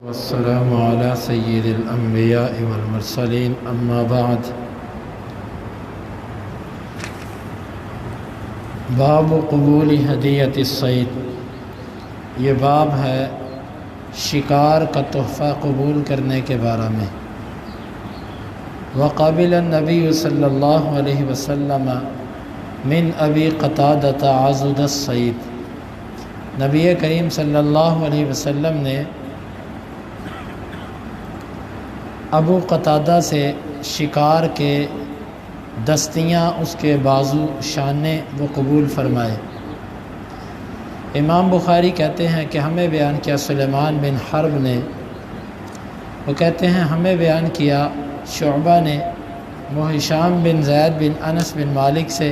والسلام على سید الانبیاء والمرسلین اما بعد باب قبول ہدیت الصید، یہ باب ہے شکار کا تحفہ قبول کرنے کے بارے میں۔ وقبل النبی صلی اللہ علیہ وسلم من ابی قتادۃ عضد الصید، نبی کریم صلی اللہ علیہ وسلم نے ابو قتادہ سے شکار کے دستیاں، اس کے بازو، شانے وہ قبول فرمائے۔ امام بخاری کہتے ہیں کہ ہمیں بیان کیا سلیمان بن حرب نے، وہ کہتے ہیں ہمیں بیان کیا شعبہ نے، وہ ہشام بن زید بن انس بن مالک سے،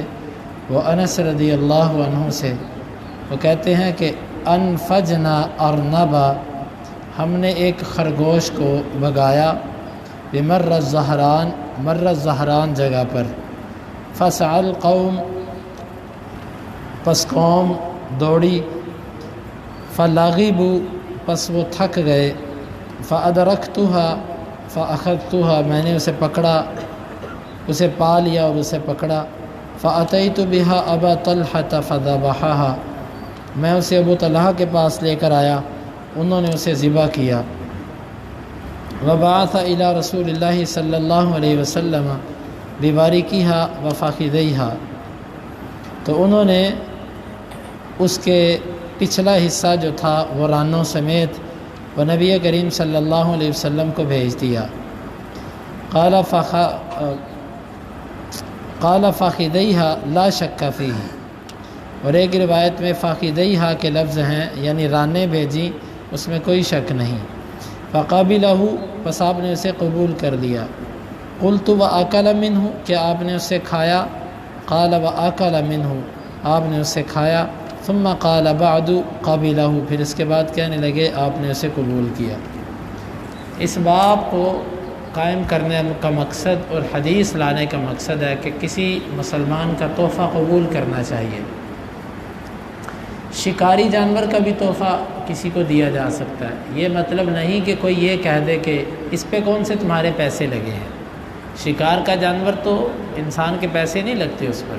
وہ انس رضی اللہ عنہ سے، وہ کہتے ہیں کہ انفجنا ارنبا، ہم نے ایک خرگوش کو بھگایا، بمر الزہران، مر الزہران جگہ پر، فسعى القوم، پس قوم دوڑی، فلاغبوا، پس وہ تھک گئے، فادرکتها، فاخذتها، میں نے اسے پکڑا، اسے پا لیا اور اسے پکڑا، فاتیت بها ابا طلحة فذبحها، میں اسے ابو طلحہ کے پاس لے کر آیا، انہوں نے اسے ذبح کیا۔ وبعث الى رسول اللہ صلی اللہ علیہ وسلم ببارکیها وفخذیها، تو انہوں نے اس کے پچھلا حصہ جو تھا وہ رانوں سمیت وہ نبی کریم صلی اللہ علیہ وسلم کو بھیج دیا۔ قال فخذیها لا شک فیہ، اور ایک روایت میں فخذیها کے لفظ ہیں، یعنی رانے بھیجی، اس میں کوئی شک نہیں۔ فقابلہ، پس آپ نے اسے قبول کر لیا۔ قلت واکل منہ، کیا آپ نے اسے کھایا؟ قال واکل منہ، آپ نے اسے کھایا۔ ثم قال بعد قبلہ، پھر اس کے بعد کہنے لگے آپ نے اسے قبول کیا۔ اس باب کو قائم کرنے کا مقصد اور حدیث لانے کا مقصد ہے کہ کسی مسلمان کا تحفہ قبول کرنا چاہیے۔ شکاری جانور کا بھی تحفہ کسی کو دیا جا سکتا ہے، یہ مطلب نہیں کہ کوئی یہ کہہ دے کہ اس پہ کون سے تمہارے پیسے لگے ہیں۔ شکار کا جانور تو انسان کے پیسے نہیں لگتے اس پر،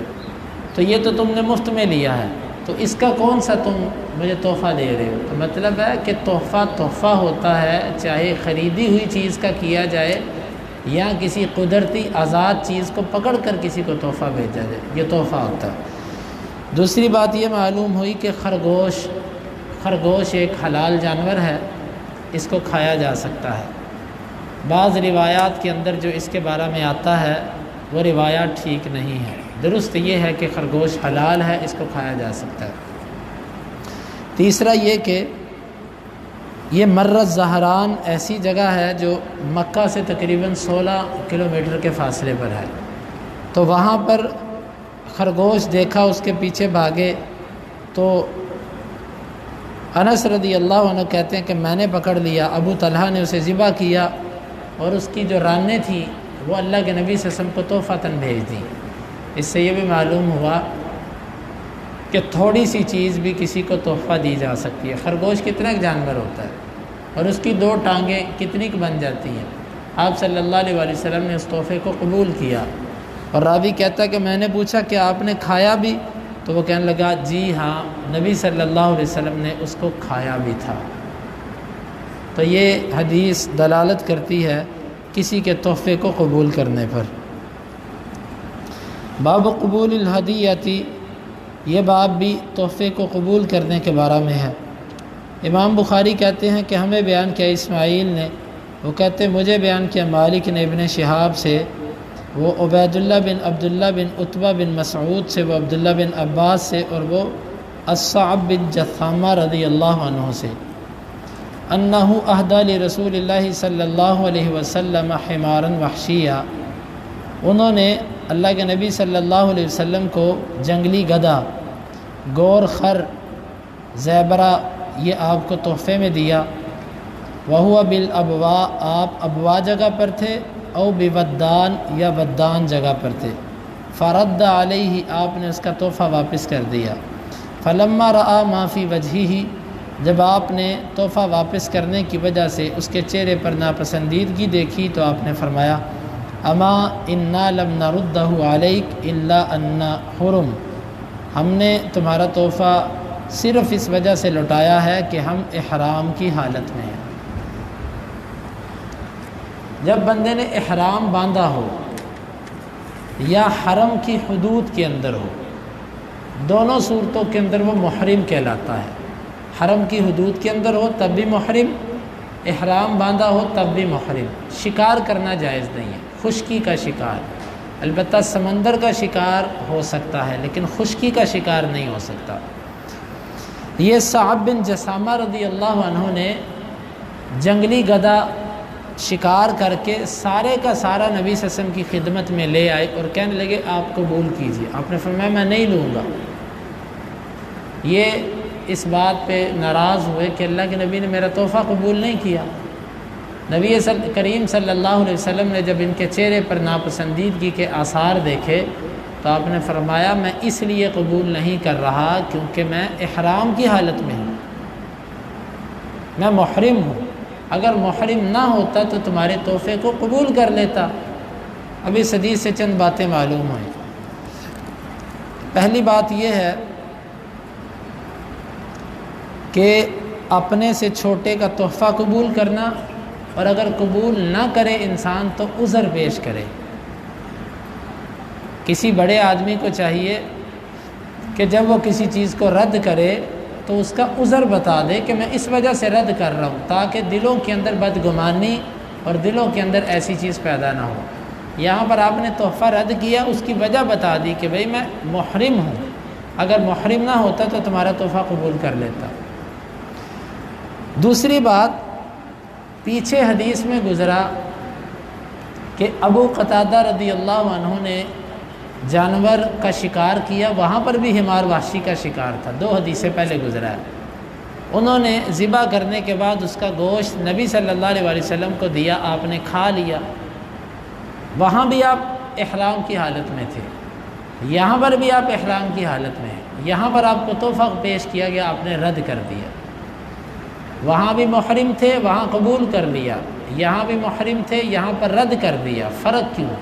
تو یہ تو تم نے مفت میں لیا ہے، تو اس کا کون سا تم مجھے تحفہ دے رہے ہو؟ تو مطلب ہے کہ تحفہ ہوتا ہے، چاہے خریدی ہوئی چیز کا کیا جائے یا کسی قدرتی آزاد چیز کو پکڑ کر کسی کو تحفہ بھیجا جائے، یہ تحفہ ہوتا ہے۔ دوسری بات یہ معلوم ہوئی کہ خرگوش ایک حلال جانور ہے، اس کو کھایا جا سکتا ہے۔ بعض روایات کے اندر جو اس کے بارے میں آتا ہے وہ روایات ٹھیک نہیں ہے، درست یہ ہے کہ خرگوش حلال ہے، اس کو کھایا جا سکتا ہے۔ تیسرا یہ کہ یہ مر الزہران ایسی جگہ ہے جو مکہ سے تقریباً 16 کلومیٹر کے فاصلے پر ہے، تو وہاں پر خرگوش دیکھا، اس کے پیچھے بھاگے، تو انس رضی اللہ عنہ کہتے ہیں کہ میں نے پکڑ لیا، ابو طلحہ نے اسے ذبح کیا، اور اس کی جو رانیں تھیں وہ اللہ کے نبی صلی اللہ علیہ وسلم کو تحفتاً بھیج دیں۔ اس سے یہ بھی معلوم ہوا کہ تھوڑی سی چیز بھی کسی کو تحفہ دی جا سکتی ہے۔ خرگوش کتنا ایک جانور ہوتا ہے، اور اس کی 2 ٹانگیں کتنی بن جاتی ہیں۔ آپ صلی اللہ علیہ وسلم نے اس تحفے کو قبول کیا، اور راوی کہتا ہے کہ میں نے پوچھا کہ آپ نے کھایا بھی؟ تو وہ کہنے لگا جی ہاں، نبی صلی اللہ علیہ وسلم نے اس کو کھایا بھی تھا۔ تو یہ حدیث دلالت کرتی ہے کسی کے تحفے کو قبول کرنے پر۔ باب قبول الہدیتی، یہ باب بھی تحفے کو قبول کرنے کے بارے میں ہے۔ امام بخاری کہتے ہیں کہ ہمیں بیان کیا اسماعیل نے، وہ کہتے ہیں مجھے بیان کیا مالک نے ابن شہاب سے، وہ عبید اللہ بن عبداللہ بن عتبہ بن مسعود سے، وہ عبداللہ بن عباس سے، اور وہ الصعب بن جثامہ رضی اللہ عنہ سے، انہ اہدی لرسول اللہ صلی اللہ علیہ وسلم حمارا وحشیہ، انہوں نے اللہ کے نبی صلی اللہ علیہ وسلم کو جنگلی گدھا، گور خر، زیبرہ، یہ آپ کو تحفے میں دیا۔ وہو بالابوا، آپ ابوا جگہ پر تھے، او بودان، یا ودان جگہ پر تھے۔ فرد علیہ، آپ نے اس کا تحفہ واپس کر دیا۔ فلما رأى ما فی وجہہ، جب آپ نے تحفہ واپس کرنے کی وجہ سے اس کے چہرے پر ناپسندیدگی دیکھی تو آپ نے فرمایا اما انا لم نردہ علیک الا انا حرم، ہم نے تمہارا تحفہ صرف اس وجہ سے لوٹایا ہے کہ ہم احرام کی حالت میں ہیں۔ جب بندے نے احرام باندھا ہو یا حرم کی حدود کے اندر ہو، دونوں صورتوں کے اندر وہ محرم کہلاتا ہے۔ حرم کی حدود کے اندر ہو تب بھی محرم، احرام باندھا ہو تب بھی محرم۔ شکار کرنا جائز نہیں ہے، خشکی کا شکار، البتہ سمندر کا شکار ہو سکتا ہے لیکن خشکی کا شکار نہیں ہو سکتا۔ یہ صعب بن جسامہ رضی اللہ عنہ نے جنگلی گدھا شکار کر کے سارے کا سارا نبی صلی اللہ علیہ وسلم کی خدمت میں لے آئے اور کہنے لگے آپ قبول کیجیے۔ آپ نے فرمایا میں نہیں لوں گا۔ یہ اس بات پہ ناراض ہوئے کہ اللہ کے نبی نے میرا تحفہ قبول نہیں کیا۔ نبی کریم صلی اللہ علیہ وسلم نے جب ان کے چہرے پر ناپسندیدگی کے آثار دیکھے تو آپ نے فرمایا میں اس لیے قبول نہیں کر رہا کیونکہ میں احرام کی حالت میں ہوں، میں محرم ہوں۔ اگر محرم نہ ہوتا تو تمہارے تحفے کو قبول کر لیتا۔ اب اس حدیث سے چند باتیں معلوم ہوئیں۔ پہلی بات یہ ہے کہ اپنے سے چھوٹے کا تحفہ قبول کرنا، اور اگر قبول نہ کرے انسان تو عذر پیش کرے۔ کسی بڑے آدمی کو چاہیے کہ جب وہ کسی چیز کو رد کرے تو اس کا عذر بتا دے کہ میں اس وجہ سے رد کر رہا ہوں، تاکہ دلوں کے اندر بدگمانی اور دلوں کے اندر ایسی چیز پیدا نہ ہو۔ یہاں پر آپ نے تحفہ رد کیا، اس کی وجہ بتا دی کہ بھئی میں محرم ہوں، اگر محرم نہ ہوتا تو تمہارا تحفہ قبول کر لیتا۔ دوسری بات، پیچھے حدیث میں گزرا کہ ابو قتادہ رضی اللہ عنہ نے جانور کا شکار کیا، وہاں پر بھی حمار وحشی کا شکار تھا، 2 حدیثیں پہلے گزرا ہے۔ انہوں نے ذبح کرنے کے بعد اس کا گوشت نبی صلی اللہ علیہ وسلم کو دیا، آپ نے کھا لیا۔ وہاں بھی آپ احرام کی حالت میں تھے، یہاں پر بھی آپ احرام کی حالت میں ہیں۔ یہاں پر آپ کو تحفہ پیش کیا گیا، آپ نے رد کر دیا۔ وہاں بھی محرم تھے، وہاں قبول کر لیا، یہاں بھی محرم تھے، یہاں پر رد کر دیا۔ فرق کیوں؟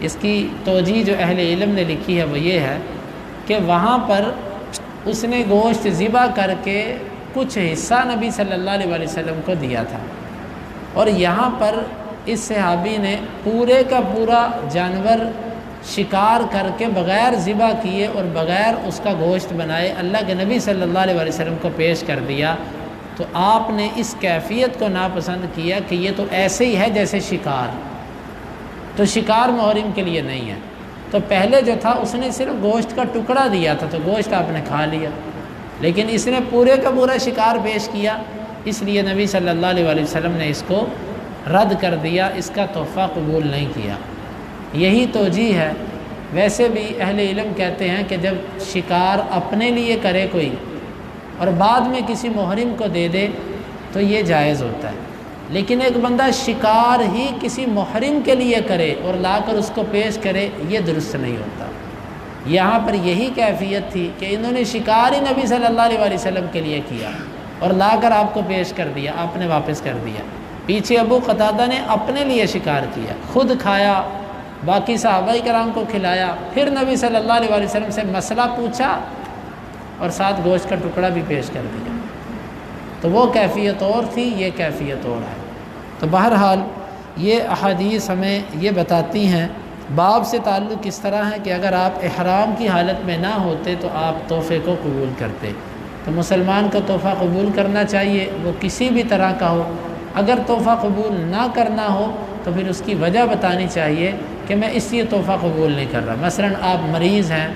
اس کی توجیہ جو اہل علم نے لکھی ہے وہ یہ ہے کہ وہاں پر اس نے گوشت ذبح کر کے کچھ حصہ نبی صلی اللہ علیہ وسلم کو دیا تھا، اور یہاں پر اس صحابی نے پورے کا پورا جانور شکار کر کے بغیر ذبح کیے اور بغیر اس کا گوشت بنائے اللہ کے نبی صلی اللہ علیہ وسلم کو پیش کر دیا۔ تو آپ نے اس کیفیت کو ناپسند کیا کہ یہ تو ایسے ہی ہے جیسے شکار، تو شکار محرم کے لیے نہیں ہے۔ تو پہلے جو تھا اس نے صرف گوشت کا ٹکڑا دیا تھا تو گوشت آپ نے کھا لیا، لیکن اس نے پورے کا پورا شکار پیش کیا، اس لیے نبی صلی اللہ علیہ وسلم نے اس کو رد کر دیا، اس کا تحفہ قبول نہیں کیا۔ یہی توجیہ ہے۔ ویسے بھی اہل علم کہتے ہیں کہ جب شکار اپنے لیے کرے کوئی اور بعد میں کسی محرم کو دے دے تو یہ جائز ہوتا ہے، لیکن ایک بندہ شکار ہی کسی محرم کے لیے کرے اور لا کر اس کو پیش کرے، یہ درست نہیں ہوتا۔ یہاں پر یہی کیفیت تھی کہ انہوں نے شکار ہی نبی صلی اللہ علیہ وسلم کے لیے کیا اور لا کر آپ کو پیش کر دیا، آپ نے واپس کر دیا۔ پیچھے ابو قتادہ نے اپنے لیے شکار کیا، خود کھایا، باقی صحابہ کرام کو کھلایا، پھر نبی صلی اللہ علیہ وسلم سے مسئلہ پوچھا اور ساتھ گوشت کا ٹکڑا بھی پیش کر دیا۔ تو وہ کیفیت اور تھی، یہ کیفیت اور ہے۔ تو بہرحال یہ احادیث ہمیں یہ بتاتی ہیں، باب سے تعلق اس طرح ہے کہ اگر آپ احرام کی حالت میں نہ ہوتے تو آپ تحفے کو قبول کرتے۔ تو مسلمان کو تحفہ قبول کرنا چاہیے، وہ کسی بھی طرح کا ہو۔ اگر تحفہ قبول نہ کرنا ہو تو پھر اس کی وجہ بتانی چاہیے کہ میں اس لیے تحفہ قبول نہیں کر رہا۔ مثلا آپ مریض ہیں،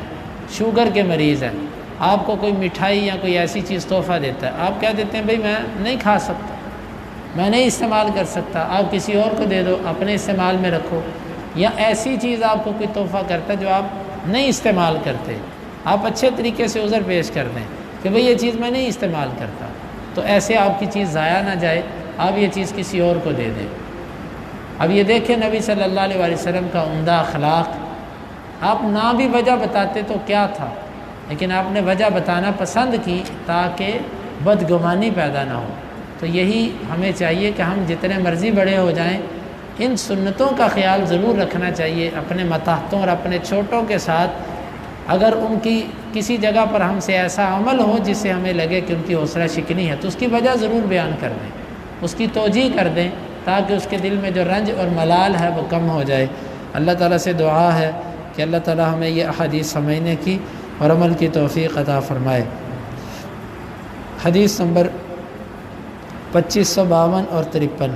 شوگر کے مریض ہیں، آپ کو کوئی مٹھائی یا کوئی ایسی چیز تحفہ دیتا ہے، آپ کہہ دیتے ہیں بھئی میں نہیں کھا سکتا، میں نہیں استعمال کر سکتا، آپ کسی اور کو دے دو، اپنے استعمال میں رکھو۔ یا ایسی چیز آپ کو کوئی تحفہ کرتا ہے جو آپ نہیں استعمال کرتے، آپ اچھے طریقے سے عذر پیش کر دیں کہ بھئی یہ چیز میں نہیں استعمال کرتا، تو ایسے آپ کی چیز ضائع نہ جائے، آپ یہ چیز کسی اور کو دے دیں۔ اب یہ دیکھیں نبی صلی اللہ علیہ وسلم کا عمدہ اخلاق، آپ نہ بھی وجہ بتاتے تو کیا تھا، لیکن آپ نے وجہ بتانا پسند کی تاکہ بدگمانی پیدا نہ ہو۔ تو یہی ہمیں چاہیے کہ ہم جتنے مرضی بڑے ہو جائیں ان سنتوں کا خیال ضرور رکھنا چاہیے اپنے ماتحتوں اور اپنے چھوٹوں کے ساتھ۔ اگر ان کی کسی جگہ پر ہم سے ایسا عمل ہو جس سے ہمیں لگے کہ ان کی حوصلہ شکنی ہے تو اس کی وجہ ضرور بیان کر دیں، اس کی توجیہ کر دیں، تاکہ اس کے دل میں جو رنج اور ملال ہے وہ کم ہو جائے۔ اللہ تعالیٰ سے دعا ہے کہ اللہ تعالیٰ ہمیں یہ احادیث سمجھنے کی اور عمل کی توفیق عطا فرمائے۔ حدیث نمبر 2552 اور 53۔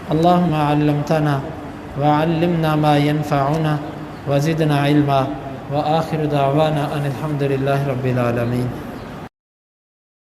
اللہم علمتنا وعلمنا ما ينفعنا وزدنا علما وآخر دعوانا ان الحمد للہ رب العالمین۔